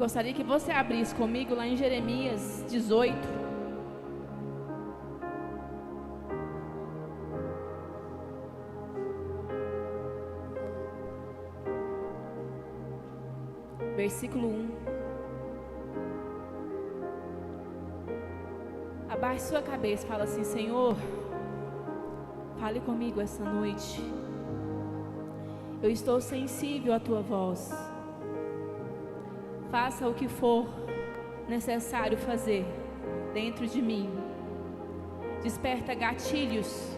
Gostaria que você abrisse comigo lá em Jeremias 18. Versículo 1. Abaixe sua cabeça e fala assim: Senhor, fale comigo essa noite. Eu estou sensível à tua voz. Faça o que for necessário fazer dentro de mim. Desperta gatilhos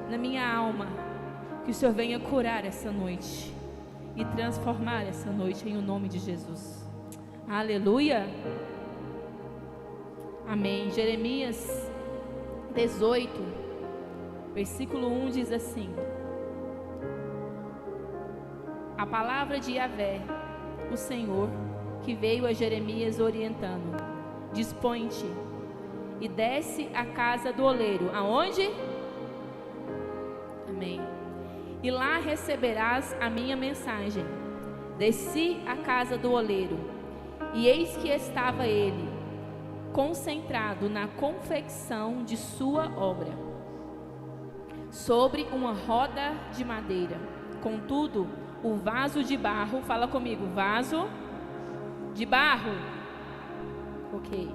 na minha alma. Que o Senhor venha curar essa noite e transformar essa noite em o nome de Jesus. Aleluia. Amém. Jeremias 18, versículo 1 diz assim: a palavra de Yahvé, o Senhor, que veio a Jeremias orientando: dispõe-te e desce à casa do oleiro. Aonde? Amém. E lá receberás a minha mensagem. Desci à casa do oleiro, e eis que estava ele concentrado na confecção de sua obra, sobre uma roda de madeira. Contudo, o vaso de barro, fala comigo, vaso de barro, ok,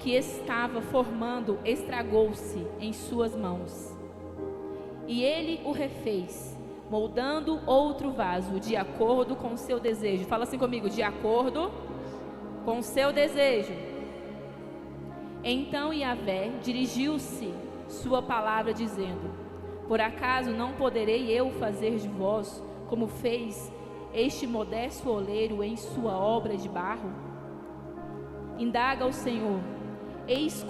que estava formando, estragou-se em suas mãos. E ele o refez, moldando outro vaso, de acordo com o seu desejo. Fala assim comigo, de acordo com o seu desejo. Então Yahvé dirigiu-se sua palavra dizendo: por acaso não poderei eu fazer de vós como fez este modesto oleiro em sua obra de barro? Indaga o Senhor: eis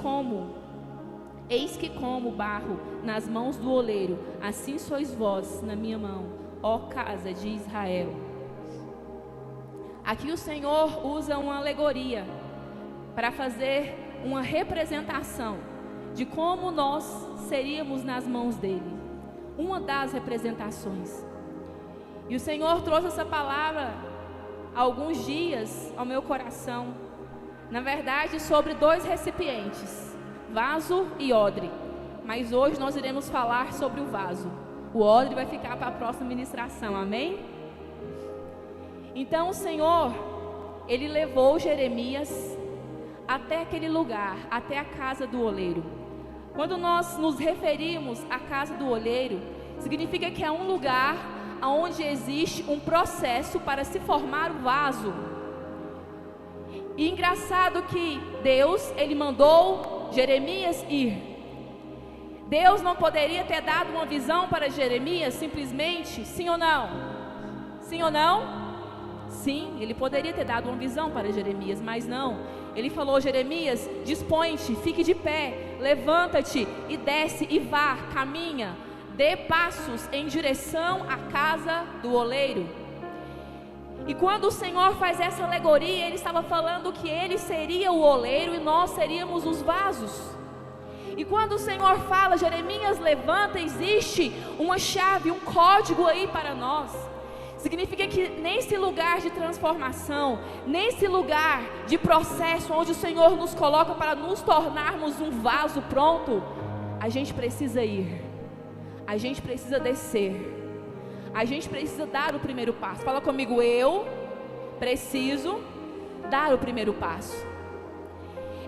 que como barro nas mãos do oleiro, assim sois vós na minha mão, ó casa de Israel. Aqui o Senhor usa uma alegoria para fazer uma representação de como nós seríamos nas mãos dele. Uma das representações. E o Senhor trouxe essa palavra há alguns dias ao meu coração. Na verdade, sobre dois recipientes, vaso e odre. Mas hoje nós iremos falar sobre o vaso. O odre vai ficar para a próxima ministração, amém? Então o Senhor, ele levou Jeremias até aquele lugar, até a casa do oleiro. Quando nós nos referimos à casa do oleiro, significa que é um lugar onde existe um processo para se formar o vaso. E engraçado que Deus, ele mandou Jeremias ir. Deus não poderia ter dado uma visão para Jeremias simplesmente, sim ou não? Sim ou não? Sim, ele poderia ter dado uma visão para Jeremias, mas não. Ele falou: Jeremias, dispõe-te, fique de pé, levanta-te e desce e vá, caminha, dê passos em direção à casa do oleiro. E quando o Senhor faz essa alegoria, ele estava falando que ele seria o oleiro e nós seríamos os vasos. E quando o Senhor fala: Jeremias, levanta, existe uma chave, um código aí para nós. Significa que nesse lugar de transformação, nesse lugar de processo onde o Senhor nos coloca para nos tornarmos um vaso pronto, a gente precisa ir, a gente precisa descer, a gente precisa dar o primeiro passo. Fala comigo, eu preciso dar o primeiro passo.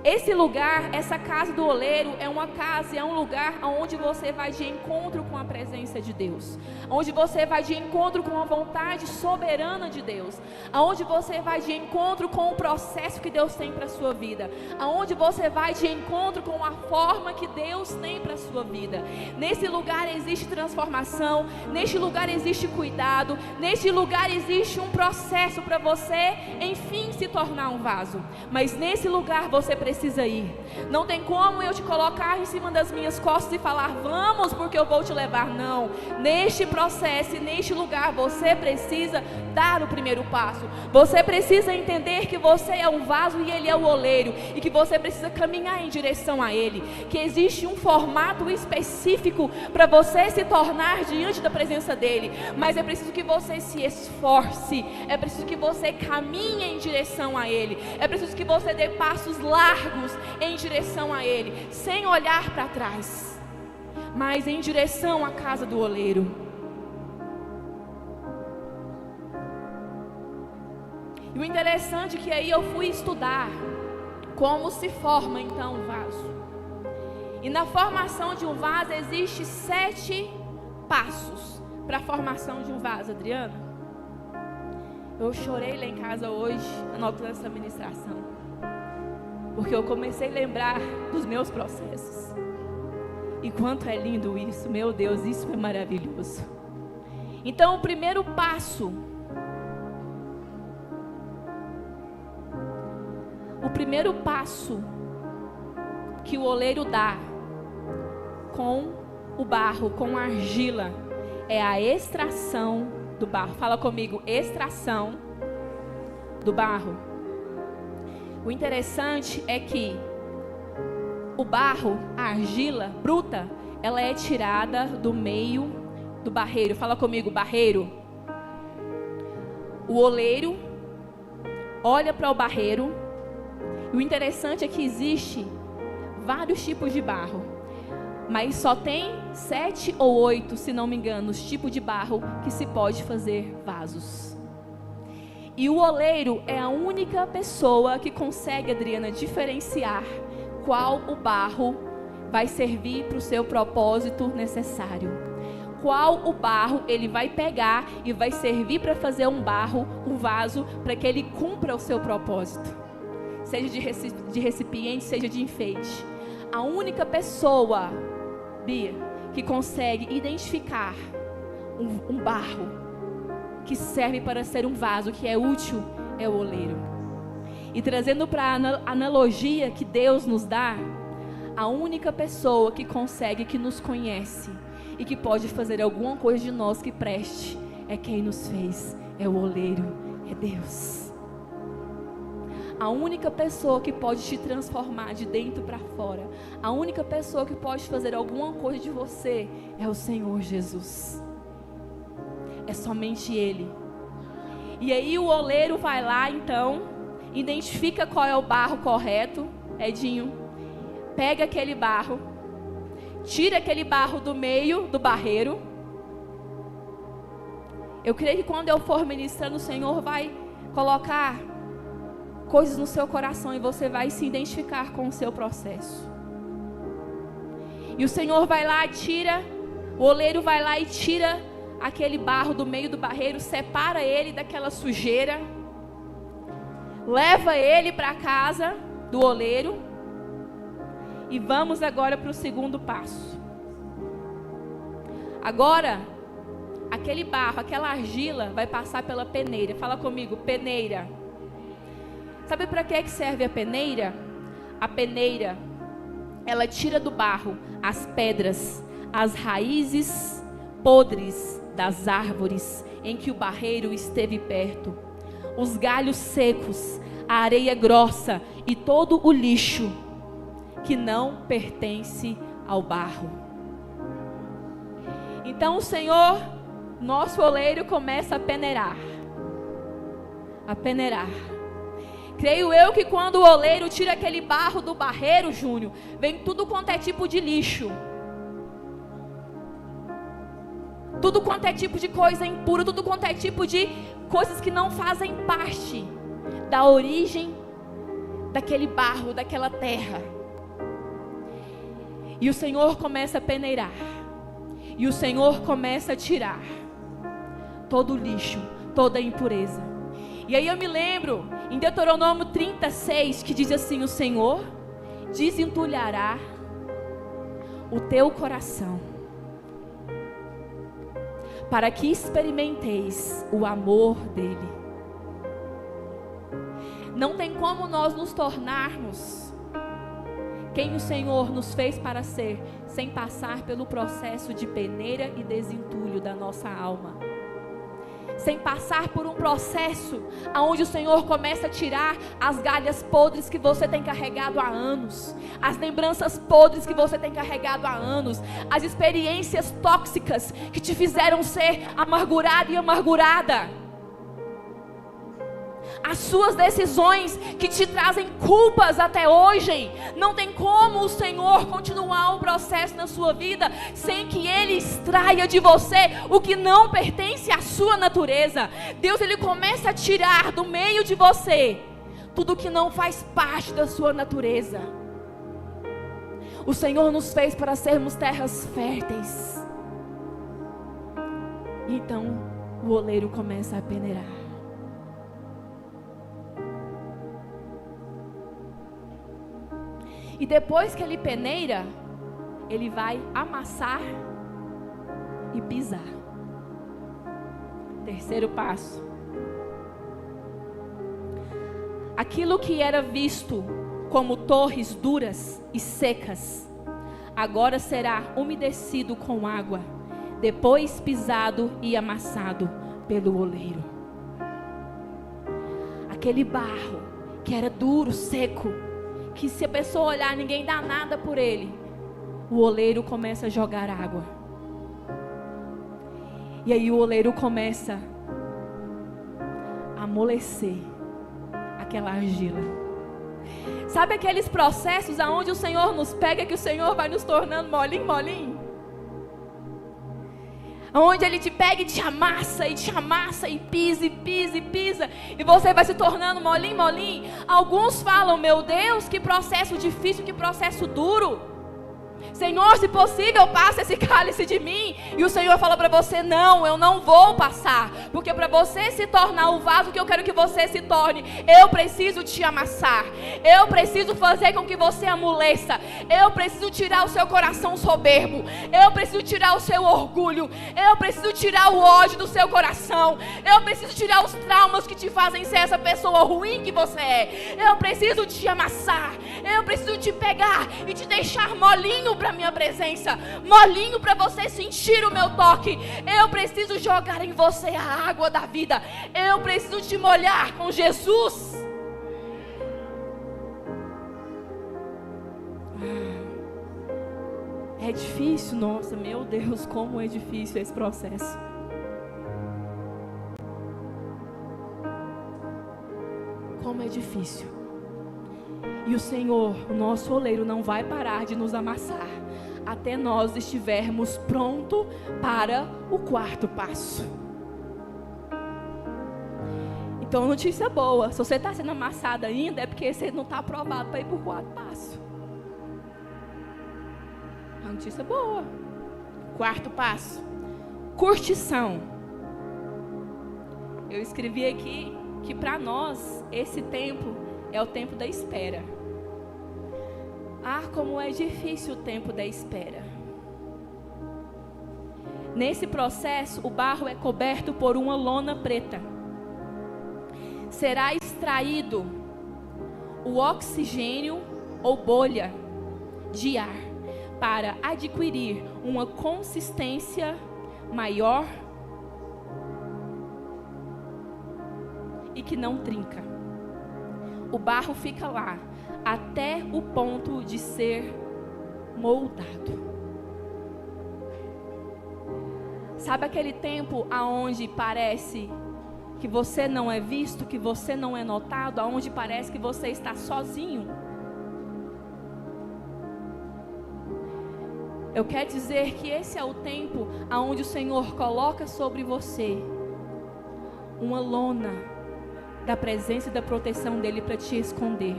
Esse lugar, essa casa do oleiro é uma casa, é um lugar onde você vai de encontro com a presença de Deus, onde você vai de encontro com a vontade soberana de Deus, aonde você vai de encontro com o processo que Deus tem para a sua vida, aonde você vai de encontro com a forma que Deus tem para a sua vida. Nesse lugar existe transformação, neste lugar existe cuidado, neste lugar existe um processo para você, enfim, se tornar um vaso. Mas nesse lugar você precisa precisa ir. Não tem como eu te colocar em cima das minhas costas e falar, vamos, porque eu vou te levar. Não. Neste processo e neste lugar, você precisa dar o primeiro passo. Você precisa entender que você é um vaso e Ele é o oleiro. E que você precisa caminhar em direção a Ele. Que existe um formato específico para você se tornar diante da presença dEle. Mas é preciso que você se esforce. É preciso que você caminhe em direção a Ele. É preciso que você dê passos largos em direção a Ele, sem olhar para trás, mas em direção à casa do oleiro. E o interessante é que aí eu fui estudar como se forma então um vaso. E na formação de um vaso existe 7 passos para a formação de um vaso, Adriana. Eu chorei lá em casa hoje, anotando essa ministração, porque eu comecei a lembrar dos meus processos. E quanto é lindo isso, meu Deus, isso é maravilhoso. Então o primeiro passo, que o oleiro dá com o barro, com a argila, é a extração do barro. Fala comigo, extração do barro. O interessante é que o barro, a argila bruta, ela é tirada do meio do barreiro. Fala comigo, barreiro. O oleiro olha para o barreiro. E o interessante é que existe vários tipos de barro, mas só tem 7 ou 8, se não me engano, os tipos de barro que se pode fazer vasos. E o oleiro é a única pessoa que consegue, Adriana, diferenciar qual o barro vai servir para o seu propósito necessário. Qual o barro ele vai pegar e vai servir para fazer um vaso, para que ele cumpra o seu propósito. Seja de recipiente, seja de enfeite. A única pessoa, Bia, que consegue identificar um barro que serve para ser um vaso, que é útil, é o oleiro. E trazendo para a analogia que Deus nos dá, a única pessoa que consegue, que nos conhece e que pode fazer alguma coisa de nós que preste, é quem nos fez, é o oleiro, é Deus. A única pessoa que pode te transformar de dentro para fora, a única pessoa que pode fazer alguma coisa de você, é o Senhor Jesus. É somente Ele. E aí o oleiro vai lá então, identifica qual é o barro correto, Edinho, pega aquele barro, tira aquele barro do meio do barreiro. Eu creio que quando eu for ministrando, o Senhor vai colocar coisas no seu coração e você vai se identificar com o seu processo. E o Senhor vai lá e tira, o oleiro vai lá e tira aquele barro do meio do barreiro, separa ele daquela sujeira, leva ele para a casa do oleiro. E vamos agora para o segundo passo. Agora, aquele barro, aquela argila vai passar pela peneira. Fala comigo, peneira. Sabe para que serve a peneira? A peneira, ela tira do barro as pedras, as raízes podres das árvores em que o barreiro esteve perto, os galhos secos, a areia grossa e todo o lixo que não pertence ao barro. Então o Senhor, nosso oleiro, começa a peneirar. A peneirar. Creio eu que quando o oleiro tira aquele barro do barreiro, Júnior, vem tudo quanto é tipo de lixo. Tudo quanto é tipo de coisa impura, tudo quanto é tipo de coisas que não fazem parte da origem daquele barro, daquela terra. E o Senhor começa a peneirar. E o Senhor começa a tirar todo o lixo, toda a impureza. E aí eu me lembro, em Deuteronômio 36, que diz assim: o Senhor desentulhará o teu coração, para que experimenteis o amor dele. Não tem como nós nos tornarmos quem o Senhor nos fez para ser, sem passar pelo processo de peneira e desentulho da nossa alma. Sem passar por um processo onde o Senhor começa a tirar as galhas podres que você tem carregado há anos, as lembranças podres que você tem carregado há anos, as experiências tóxicas que te fizeram ser amargurado e amargurada, as suas decisões que te trazem culpas até hoje. Não tem como o Senhor continuar o processo na sua vida sem que Ele extraia de você o que não pertence à sua natureza. Deus, Ele começa a tirar do meio de você tudo que não faz parte da sua natureza. O Senhor nos fez para sermos terras férteis. Então o oleiro começa a peneirar. E depois que ele peneira, ele vai amassar e pisar. Terceiro passo. Aquilo que era visto como torres duras e secas, agora será umedecido com água, depois pisado e amassado pelo oleiro. Aquele barro que era duro, seco, que se a pessoa olhar, ninguém dá nada por ele, o oleiro começa a jogar água. E aí o oleiro começa a amolecer aquela argila. Sabe aqueles processos aonde o Senhor nos pega, que o Senhor vai nos tornando molinho, molinho? Onde Ele te pega e te amassa, e pisa, e pisa, e pisa, e você vai se tornando molinho, molinho. Alguns falam, meu Deus, que processo difícil, que processo duro. Senhor, se possível, passa esse cálice de mim. E o Senhor fala para você, não, eu não vou passar, porque para você se tornar o vaso que eu quero que você se torne, eu preciso te amassar, eu preciso fazer com que você amoleça, eu preciso tirar o seu coração soberbo, eu preciso tirar o seu orgulho, eu preciso tirar o ódio do seu coração, eu preciso tirar os traumas que te fazem ser essa pessoa ruim que você é, eu preciso te amassar, eu preciso te pegar e te deixar molinho para minha presença, molinho para você sentir o meu toque. Eu preciso jogar em você a água da vida, eu preciso te molhar com Jesus. É difícil, nossa, meu Deus, como é difícil esse processo. Como é difícil. E o Senhor, o nosso oleiro, não vai parar de nos amassar até nós estivermos prontos para o quarto passo. Então, notícia boa, se você está sendo amassado ainda, é porque você não está aprovado para ir para o quarto passo. Uma notícia boa. Quarto passo, curtição. Eu escrevi aqui que para nós esse tempo é o tempo da espera. Ah, como é difícil o tempo da espera. Nesse processo, o barro é coberto por uma lona preta. Será extraído o oxigênio ou bolha de ar para adquirir uma consistência maior e que não trinca. O barro fica lá até o ponto de ser moldado. Sabe aquele tempo aonde parece que você não é visto, que você não é notado, aonde parece que você está sozinho? Eu quero dizer que esse é o tempo aonde o Senhor coloca sobre você uma lona da presença e da proteção dEle para te esconder.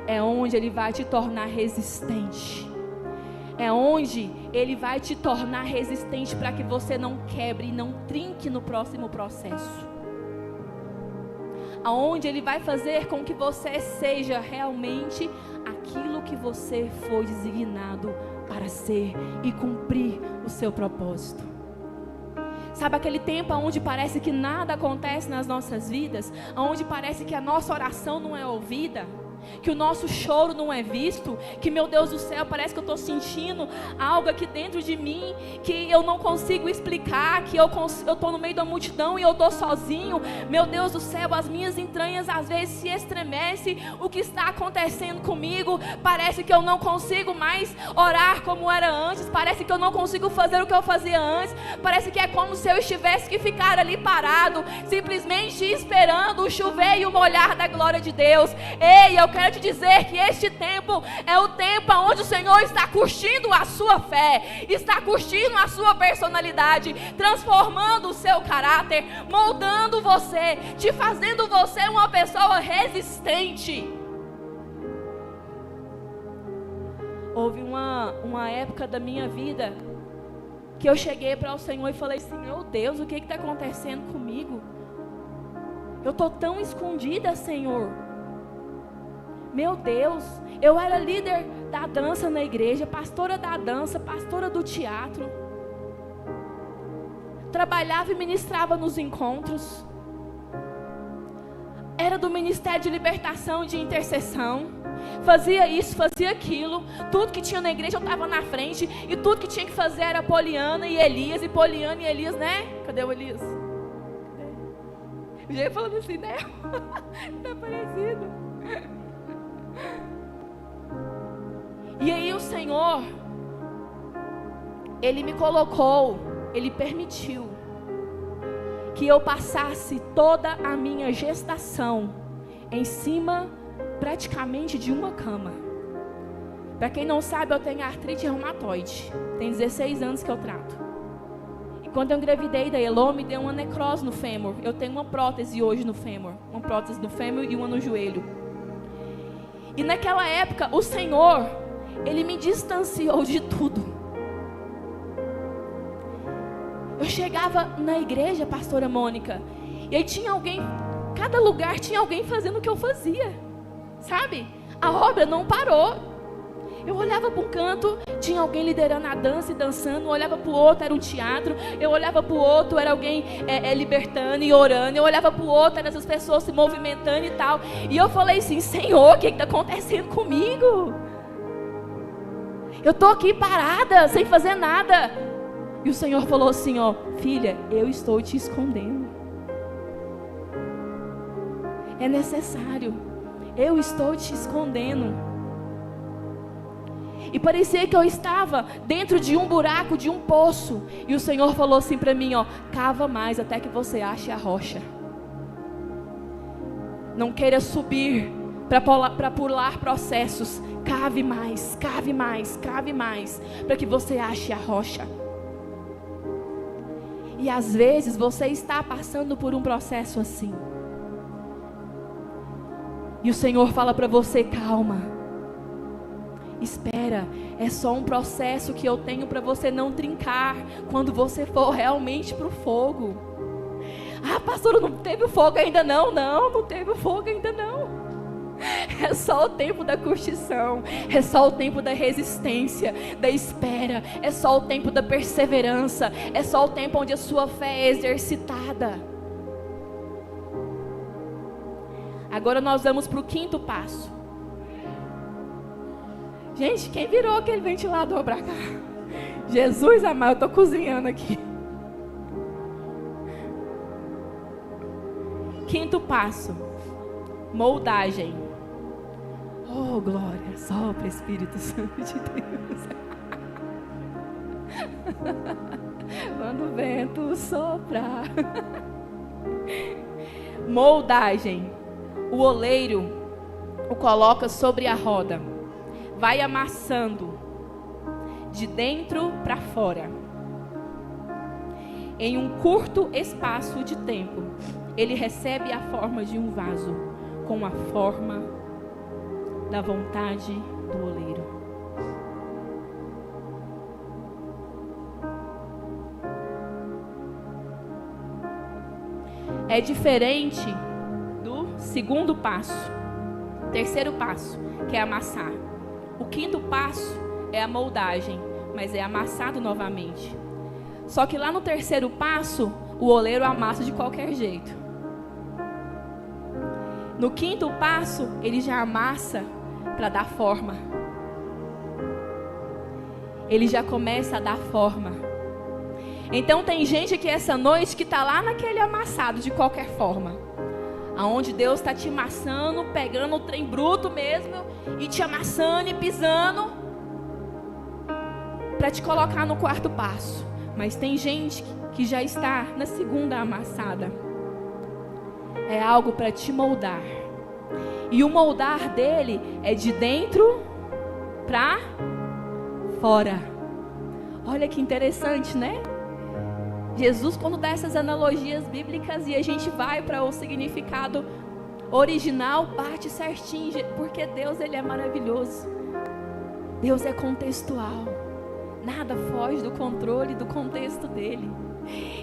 É onde Ele vai te tornar resistente. É onde Ele vai te tornar resistente para que você não quebre e não trinque no próximo processo. Aonde Ele vai fazer com que você seja realmente aquilo que você foi designado para ser e cumprir o seu propósito. Sabe aquele tempo onde parece que nada acontece nas nossas vidas, onde parece que a nossa oração não é ouvida? que o nosso choro não é visto, que, meu Deus do céu, parece que eu estou sentindo algo aqui dentro de mim, que eu não consigo explicar, que eu estou no meio da multidão e eu estou sozinho. Meu Deus do céu, as minhas entranhas às vezes se estremecem. O que está acontecendo comigo? Parece que eu não consigo mais orar como era antes, parece que eu não consigo fazer o que eu fazia antes, parece que é como se eu estivesse que ficar ali parado, simplesmente esperando o chover e o molhar da glória de Deus. Ei, eu quero te dizer que este tempo é o tempo onde o Senhor está curtindo a sua fé, está curtindo a sua personalidade, transformando o seu caráter, moldando você, te fazendo você uma pessoa resistente. Houve uma época da minha vida que eu cheguei para o Senhor e falei assim: meu Deus, o que está acontecendo comigo? Eu estou tão escondida, Senhor. Meu Deus, eu era líder da dança na igreja, pastora da dança, pastora do teatro. Trabalhava e ministrava nos encontros. Era do Ministério de Libertação e de Intercessão. Fazia isso, fazia aquilo. Tudo que tinha na igreja eu estava na frente. E tudo que tinha que fazer era Poliana e Elias. E Poliana e Elias, né? Cadê o Elias? Eu já ia falando assim, né? Tá parecido. E aí o Senhor, Ele me colocou, Ele permitiu que eu passasse toda a minha gestação em cima praticamente de uma cama. Para quem não sabe, eu tenho artrite reumatoide. Tem 16 anos que eu trato. E quando eu engravidei da Elô, me deu uma necrose no fêmur. Eu tenho uma prótese hoje no fêmur. Uma prótese no fêmur e uma no joelho. E naquela época, o Senhor, Ele me distanciou de tudo. Eu chegava na igreja, pastora Mônica, e aí tinha alguém, cada lugar tinha alguém fazendo o que eu fazia, sabe? A obra não parou. Eu olhava para um canto, tinha alguém liderando a dança e dançando. Eu olhava para o outro, era um teatro. Eu olhava para o outro, era alguém libertando e orando. Eu olhava para o outro, eram essas pessoas se movimentando e tal. E eu falei assim: Senhor, o que está acontecendo comigo? Eu estou aqui parada, sem fazer nada. E o Senhor falou assim: ó, filha, eu estou te escondendo. É necessário. Eu estou te escondendo. E parecia que eu estava dentro de um buraco, de um poço. E o Senhor falou assim para mim, ó: cava mais até que você ache a rocha. Não queira subir para pular processos. Cave mais, cave mais, cave mais, para que você ache a rocha. E às vezes você está passando por um processo assim. E o Senhor fala para você: calma. Espera, é só um processo que eu tenho para você não trincar quando você for realmente para o fogo. Ah, pastora, não teve o fogo ainda não? Não teve o fogo ainda não. É só o tempo da curtição, é só o tempo da resistência, da espera, é só o tempo da perseverança, é só o tempo onde a sua fé é exercitada. Agora nós vamos para o 5º passo. Gente, quem virou aquele ventilador para cá? Jesus amado, eu estou cozinhando aqui. 5º passo: moldagem. Oh, glória, sopra Espírito Santo de Deus. Quando o vento soprar. Moldagem. O oleiro o coloca sobre a roda, vai amassando de dentro para fora. Em um curto espaço de tempo, ele recebe a forma de um vaso, com a forma da vontade do oleiro. É diferente do 2º passo, 3º passo, que é amassar. O 5º passo é a moldagem, mas é amassado novamente. Só que lá no 3º passo, o oleiro amassa de qualquer jeito. No quinto passo, ele já amassa para dar forma. Ele já começa a dar forma. Então tem gente que essa noite que está lá naquele amassado de qualquer forma, aonde Deus está te amassando, pegando o trem bruto mesmo e te amassando e pisando para te colocar no quarto passo. Mas tem gente que já está na segunda amassada. É algo para te moldar. E o moldar dele é de dentro para fora. Olha que interessante, né? Jesus, quando dá essas analogias bíblicas e a gente vai para o significado original, bate certinho, porque Deus, ele é maravilhoso. Deus é contextual. Nada foge do controle, do contexto dele.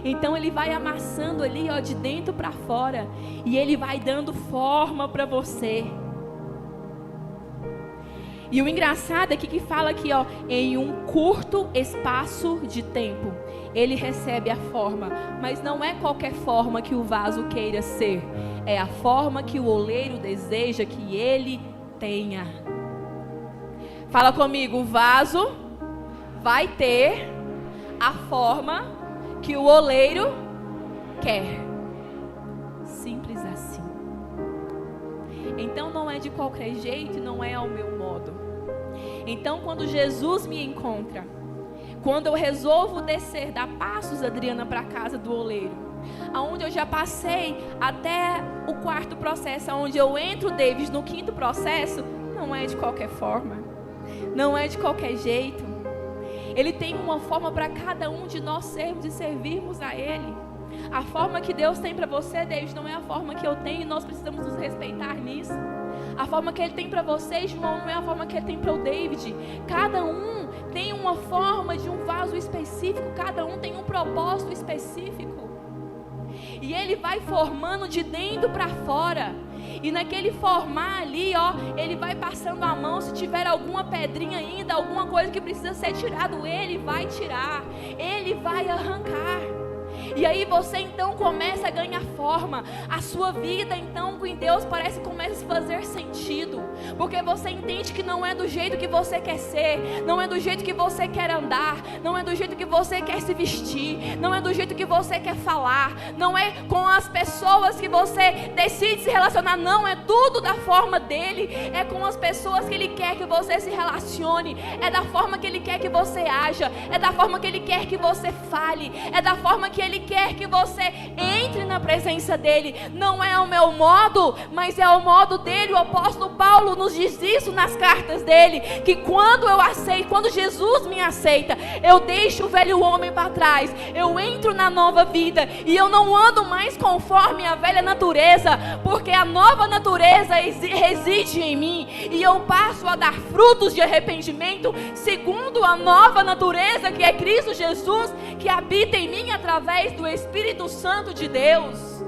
Então ele vai amassando ali, ó, de dentro para fora, e ele vai dando forma para você. E o engraçado é que fala aqui, ó, em um curto espaço de tempo, ele recebe a forma, mas não é qualquer forma que o vaso queira ser, é a forma que o oleiro deseja que ele tenha. Fala comigo, o vaso vai ter a forma que o oleiro quer. Simples assim. Então não é de qualquer jeito, não é ao meu modo. Então quando Jesus me encontra, quando eu resolvo descer, dar passos, Adriana, para a casa do oleiro, aonde eu já passei até o quarto processo, aonde eu entro, David, no quinto processo, não é de qualquer forma, não é de qualquer jeito. Ele tem uma forma para cada um de nós sermos e servirmos a Ele. A forma que Deus tem para você, David, não é a forma que eu tenho, e nós precisamos nos respeitar nisso. A forma que Ele tem para você, João, não é a forma que Ele tem para o David. Cada um tem uma forma de um vaso específico, cada um tem um propósito específico. E Ele vai formando de dentro para fora. E naquele formar ali, ó, Ele vai passando a mão. Se tiver alguma pedrinha ainda, alguma coisa que precisa ser tirado, Ele vai tirar, Ele vai arrancar. E aí você então começa a ganhar forma. A sua vida então com Deus parece que começa a fazer sentido, porque você entende que não é do jeito que você quer ser, não é do jeito que você quer andar, não é do jeito que você quer se vestir, não é do jeito que você quer falar, não é com as pessoas que você decide se relacionar, não, é tudo da forma dele, é com as pessoas que ele quer que você se relacione, é da forma que ele quer que você haja, é da forma que ele quer que você fale, é da forma que ele quer que você entre na presença dele. Não é o meu modo, mas é o modo dele. O apóstolo Paulo nos diz isso nas cartas dele, que quando eu aceito, quando Jesus me aceita, eu deixo o velho homem para trás, eu entro na nova vida, e eu não ando mais conforme a velha natureza, porque a nova natureza reside em mim, e eu passo a dar frutos de arrependimento, segundo a nova natureza que é Cristo Jesus, que habita em mim através do Espírito Santo de Deus.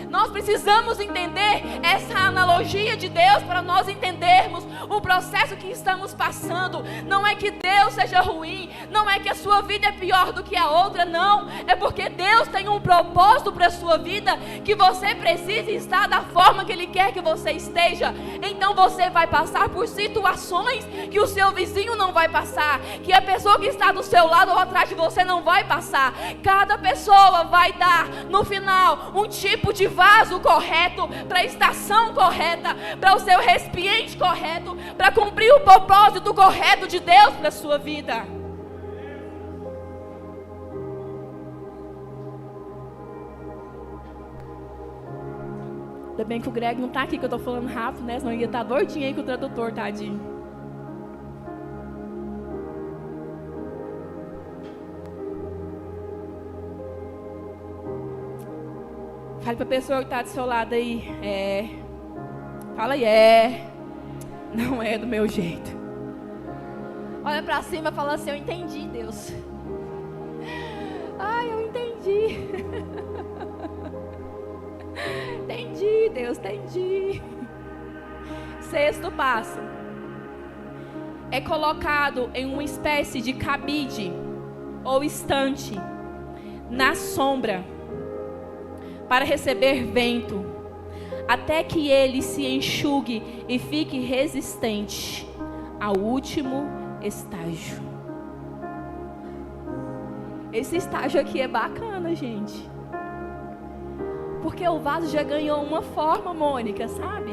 Nós precisamos entender essa analogia de Deus para nós entendermos o processo que estamos passando. Não é que Deus seja ruim, não é que a sua vida é pior do que a outra, não. É porque Deus tem um propósito para a sua vida, que você precisa estar da forma que Ele quer que você esteja. Então você vai passar por situações que o seu vizinho não vai passar, que a pessoa que está do seu lado ou atrás de você não vai passar. Cada pessoa vai dar no final um tipo de vaso correto, para a estação correta, para o seu recipiente correto, para cumprir o propósito correto de Deus para a sua vida. Ainda bem que o Greg não está aqui, que eu estou falando rápido, né? Senão ia estar doidinho aí com o tradutor, tadinho. Fale para a pessoa que está do seu lado aí. Fala aí, não é do meu jeito. Olha para cima e fala assim: eu entendi, Deus. Ai, eu entendi. Entendi, Deus, entendi. Sexto passo. É colocado em uma espécie de cabide ou estante na sombra, para receber vento. até que ele se enxugue e fique resistente ao último estágio. Esse estágio aqui é bacana, gente. Porque o vaso já ganhou uma forma, Mônica, sabe?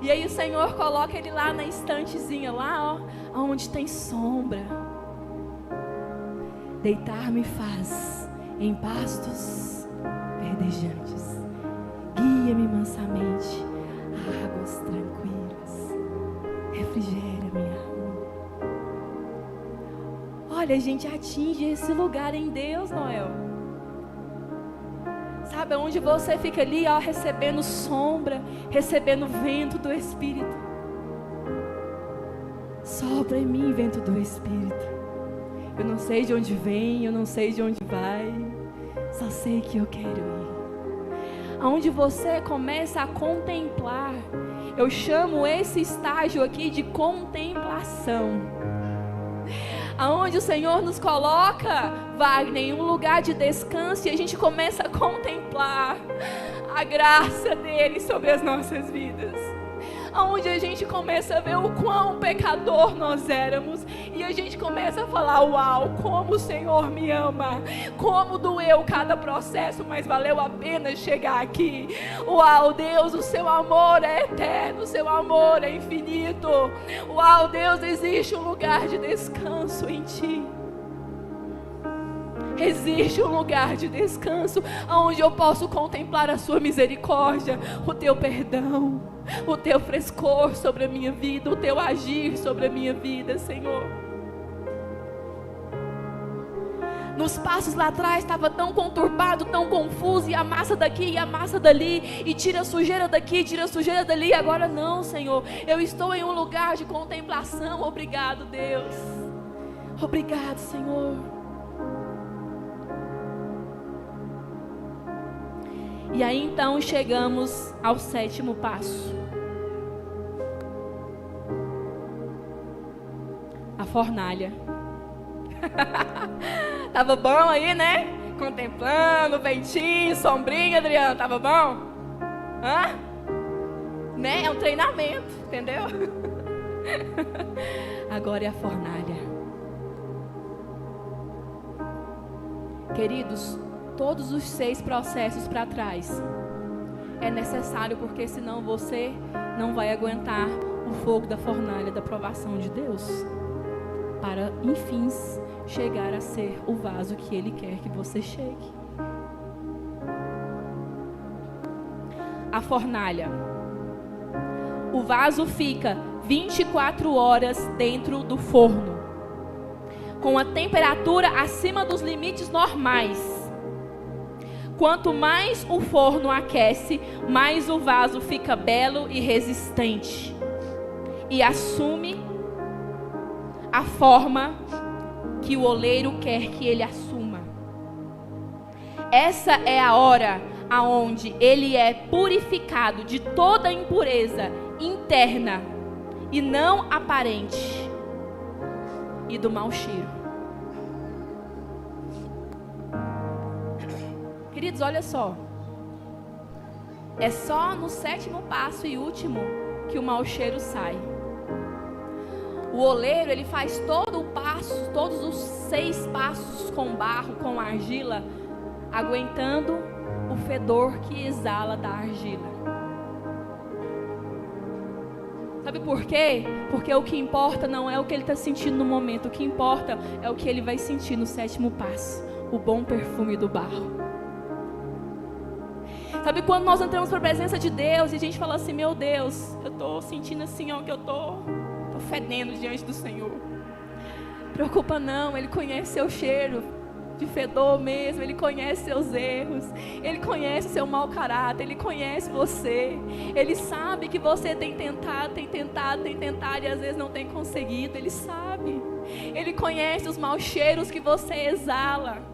E aí o Senhor coloca ele lá na estantezinha, lá, ó, onde tem sombra. Deitar-me faz em pastos verdejantes. Guia-me mansamente a águas tranquilas. Refrigera minha alma. Olha, a gente atinge esse lugar em Deus, Noel. Sabe, onde você fica ali, ó, recebendo sombra, recebendo vento do Espírito. Sopra em mim, vento do Espírito. Eu não sei de onde vem, eu não sei de onde vai, só sei que eu quero ir. Aonde você começa a contemplar, eu chamo esse estágio aqui de contemplação. Aonde o Senhor nos coloca, Wagner, em um lugar de descanso, e a gente começa a contemplar a graça dele sobre as nossas vidas. Aonde a gente começa a ver o quão pecador nós éramos, e a gente começa a falar: uau, como o Senhor me ama, como doeu cada processo, mas valeu a pena chegar aqui. Uau, Deus, o seu amor é eterno, o seu amor é infinito. Uau, Deus, existe um lugar de descanso em ti. Existe um lugar de descanso onde eu posso contemplar a sua misericórdia, o teu perdão, o teu frescor sobre a minha vida, o teu agir sobre a minha vida, Senhor. Nos passos lá atrás estava tão conturbado, tão confuso, e a massa daqui e a massa dali, e tira a sujeira daqui, tira a sujeira dali. Agora não, Senhor, eu estou em um lugar de contemplação. Obrigado, Deus. Obrigado, Senhor. E aí então chegamos ao 7º passo. A fornalha. Tava bom aí, né? Contemplando, ventinho, sombrinha, Adriano, tava bom? Hã? Né? É um treinamento, entendeu? Agora é a fornalha. Queridos, todos os 6 processos para trás é necessário, porque senão você não vai aguentar o fogo da fornalha da provação de Deus, para enfim chegar a ser o vaso que Ele quer que você chegue. A fornalha. O vaso fica 24 horas dentro do forno, com a temperatura acima dos limites normais. Quanto mais o forno aquece, mais o vaso fica belo e resistente, e assume a forma que o oleiro quer que ele assuma. Essa é a hora aonde ele é purificado de toda impureza interna e não aparente, e do mau cheiro. Queridos, olha só. É só no 7º passo e último que o mau cheiro sai. O oleiro, ele faz todo o passo, todos os 6 passos com barro, com argila, aguentando o fedor que exala da argila. Sabe por quê? Porque o que importa não é o que ele está sentindo no momento. O que importa é o que ele vai sentir no 7º passo. O bom perfume do barro. Sabe quando nós entramos para a presença de Deus e a gente fala assim: meu Deus, eu estou sentindo assim, ó, que eu estou fedendo diante do Senhor. Preocupa não, Ele conhece seu cheiro de fedor mesmo, Ele conhece seus erros, Ele conhece seu mau caráter, Ele conhece você, Ele sabe que você tem tentado e às vezes não tem conseguido. Ele sabe, Ele conhece os maus cheiros que você exala.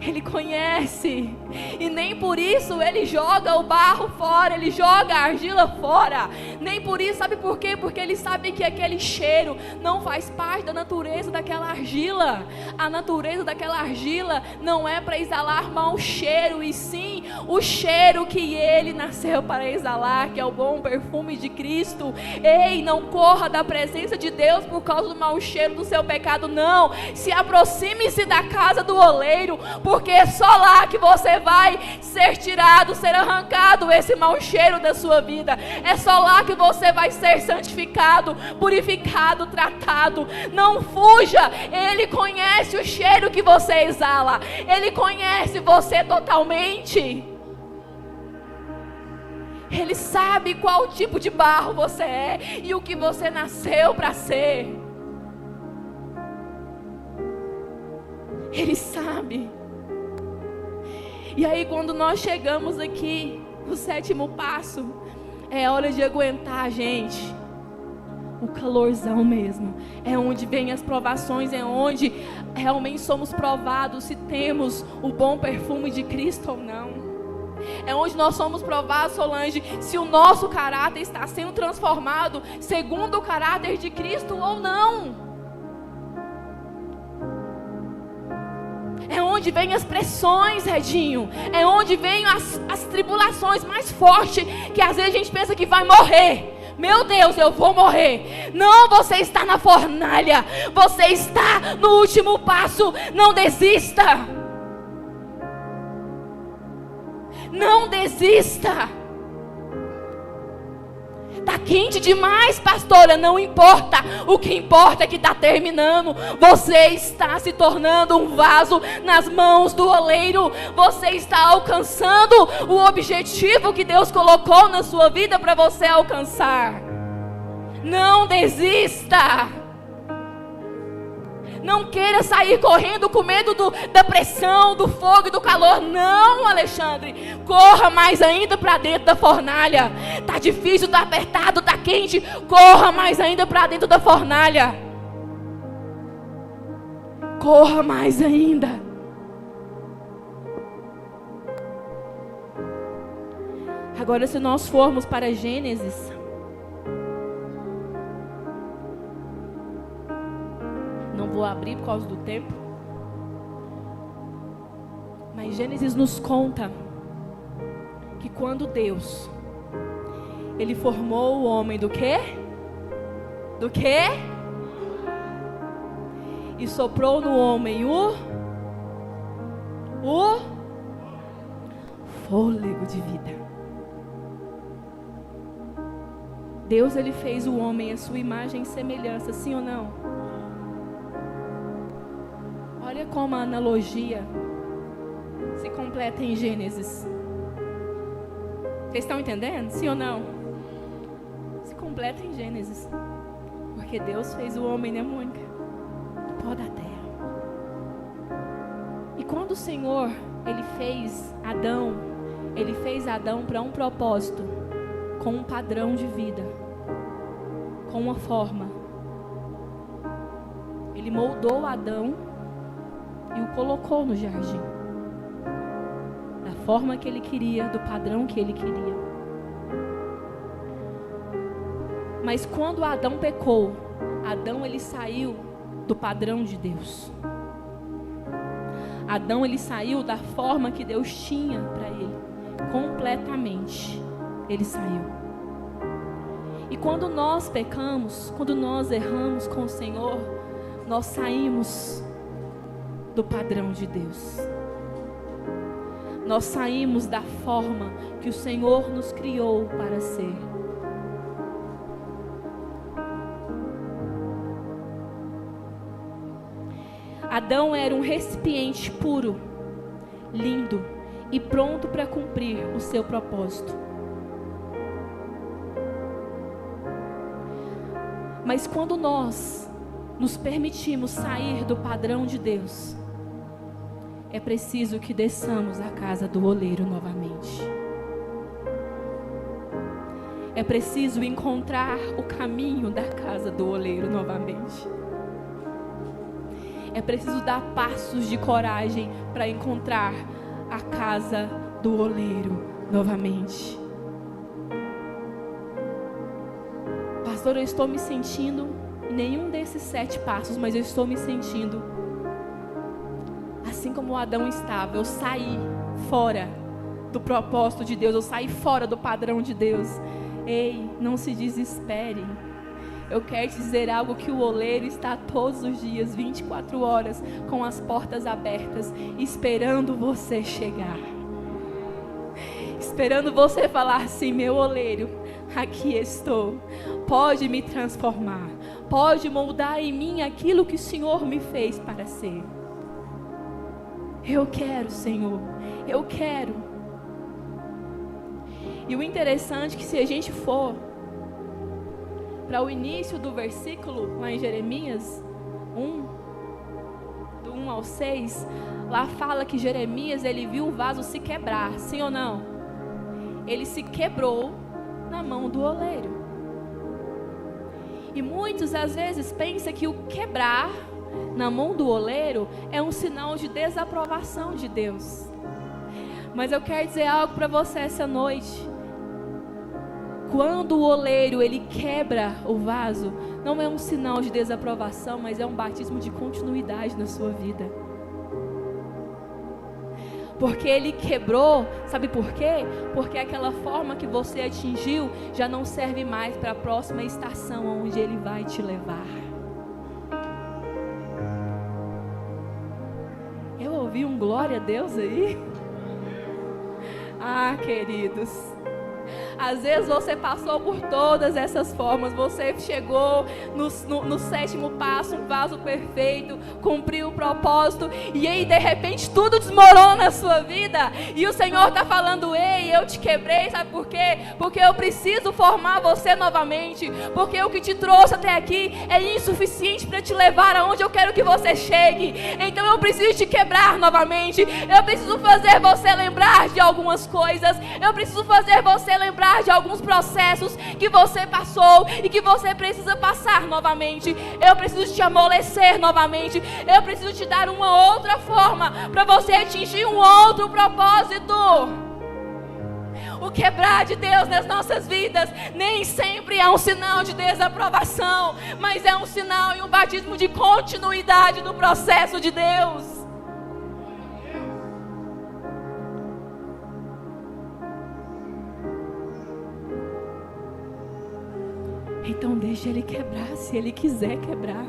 Ele conhece, e nem por isso Ele joga o barro fora, Ele joga a argila fora, nem por isso, sabe por quê? Porque Ele sabe que aquele cheiro não faz parte da natureza daquela argila. A natureza daquela argila não é para exalar mau cheiro, e sim o cheiro que Ele nasceu para exalar, que é o bom perfume de Cristo. Ei, não corra da presença de Deus por causa do mau cheiro do seu pecado, não. Se aproxime-se da casa do oleiro, porque é só lá que você vai ser tirado, ser arrancado esse mau cheiro da sua vida. É só lá que você vai ser santificado, purificado, tratado. Não fuja, Ele conhece o cheiro que você exala, Ele conhece você totalmente. Ele sabe qual tipo de barro você é e o que você nasceu para ser. Ele sabe. E aí, quando nós chegamos aqui no 7º passo, é hora de aguentar, gente. O calorzão mesmo. É onde vem as provações, é onde realmente somos provados se temos o bom perfume de Cristo ou não. É onde nós somos provados, Solange, se o nosso caráter está sendo transformado segundo o caráter de Cristo ou não. É onde vem as pressões, Redinho. É onde vem as tribulações mais fortes, que às vezes a gente pensa que vai morrer. Meu Deus, eu vou morrer. Não, você está na fornalha. Você está no último passo. Não desista. Não desista. Está quente demais, pastora, não importa. O que importa é que está terminando. Você está se tornando um vaso nas mãos do oleiro. Você está alcançando o objetivo que Deus colocou na sua vida para você alcançar. Não desista. Não queira sair correndo com medo da pressão, do fogo e do calor. Não, Alexandre. Corra mais ainda para dentro da fornalha. Tá difícil, tá apertado, tá quente. Corra mais ainda para dentro da fornalha. Corra mais ainda. Agora, se nós formos para Gênesis, vou abrir por causa do tempo, mas Gênesis nos conta que quando Deus Ele formou o homem do quê? Do quê? E soprou no homem o fôlego de vida. Deus, Ele fez o homem à sua imagem e semelhança, sim ou não? Olha como a analogia se completa em Gênesis. Vocês estão entendendo? Sim ou não? Se completa em Gênesis. Porque Deus fez o homem, né, Mônica? Do pó da terra. E quando o Senhor, Ele fez Adão para um propósito, com um padrão de vida, com uma forma. Ele moldou Adão e o colocou no jardim, da forma que Ele queria, do padrão que Ele queria. Mas quando Adão pecou, Adão, ele saiu do padrão de Deus. Adão, ele saiu da forma que Deus tinha para ele, completamente. Ele saiu. E quando nós pecamos, quando nós erramos com o Senhor, nós saímos do padrão de Deus. Nós saímos da forma que o Senhor nos criou para ser. Adão era um recipiente puro, lindo e pronto para cumprir o seu propósito. Mas quando nós nos permitimos sair do padrão de Deus, é preciso que desçamos à casa do oleiro novamente. É preciso encontrar o caminho da casa do oleiro novamente. É preciso dar passos de coragem para encontrar a casa do oleiro novamente. Pastor, eu estou me sentindo em nenhum desses 7 passos, mas eu estou me sentindo assim como Adão estava. Eu saí fora do propósito de Deus, eu saí fora do padrão de Deus. Ei, não se desespere. Eu quero te dizer algo, que o oleiro está todos os dias, 24 horas, com as portas abertas, esperando você chegar. Esperando você falar assim: meu oleiro, aqui estou. Pode me transformar. Pode moldar em mim aquilo que o Senhor me fez para ser. Eu quero, Senhor. Eu quero. E o interessante é que se a gente for para o início do versículo, lá em Jeremias 1, do 1 ao 6, lá fala que Jeremias, ele viu o vaso se quebrar, sim ou não? Ele se quebrou na mão do oleiro. E muitos às vezes pensam que o quebrar na mão do oleiro é um sinal de desaprovação de Deus. Mas eu quero dizer algo para você essa noite. Quando o oleiro ele quebra o vaso, não é um sinal de desaprovação, mas é um batismo de continuidade na sua vida. Porque ele quebrou, sabe por quê? Porque aquela forma que você atingiu já não serve mais para a próxima estação onde ele vai te levar. Eu ouvi um glória a Deus aí? Ah, queridos, às vezes você passou por todas essas formas. Você chegou no 7º passo, um vaso perfeito, cumpriu o propósito, e aí de repente tudo desmorona na sua vida, e o Senhor está falando: ei, eu te quebrei, sabe por quê? Porque eu preciso formar você novamente, porque o que te trouxe até aqui é insuficiente para te levar aonde eu quero que você chegue. Então eu preciso te quebrar novamente, eu preciso fazer você lembrar de algumas coisas, eu preciso fazer você lembrar de alguns processos que você passou e que você precisa passar novamente. Eu preciso te amolecer novamente. Eu preciso te dar uma outra forma para você atingir um outro propósito. O quebrar de Deus nas nossas vidas nem sempre é um sinal de desaprovação, mas é um sinal e um batismo de continuidade do processo de Deus. Então deixa ele quebrar, se ele quiser quebrar.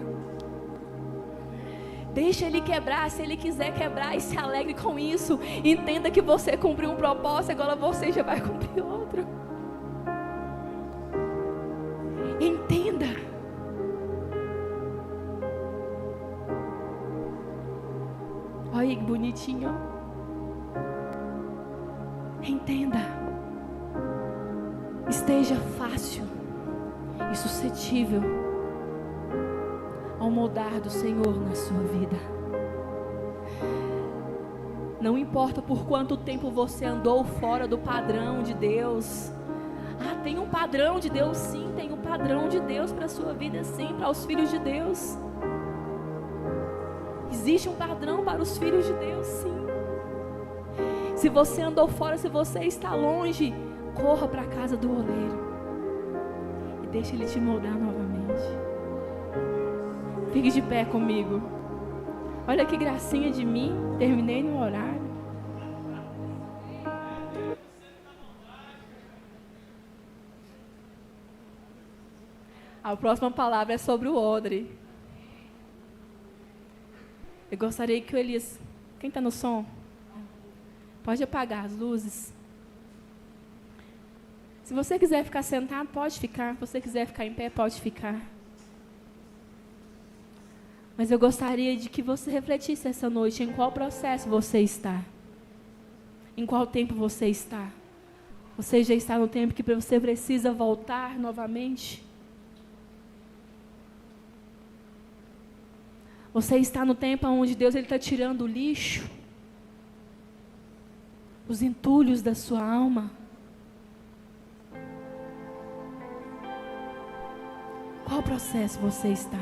Deixa ele quebrar, se ele quiser quebrar, e se alegre com isso. Entenda que você cumpriu um propósito, agora você já vai cumprir outro. Entenda. Olha que bonitinho. Entenda. Esteja fácil e suscetível ao moldar do Senhor na sua vida. Não importa por quanto tempo você andou fora do padrão de Deus. Ah, tem um padrão de Deus, sim. Tem um padrão de Deus para a sua vida, sim. Para os filhos de Deus. Existe um padrão para os filhos de Deus, sim. Se você andou fora, se você está longe, corra para a casa do oleiro. Deixa ele te moldar novamente. Fique de pé comigo. Olha que gracinha de mim. Terminei no horário. A próxima palavra é sobre o odre. Eu gostaria que o Elias... Quem está no som? Pode apagar as luzes. Se você quiser ficar sentado, pode ficar. Se você quiser ficar em pé, pode ficar. Mas eu gostaria de que você refletisse essa noite em qual processo você está. Em qual tempo você está. Você já está no tempo que você precisa voltar novamente? Você está no tempo onde Deus está tirando o lixo, os entulhos da sua alma? Qual processo você está?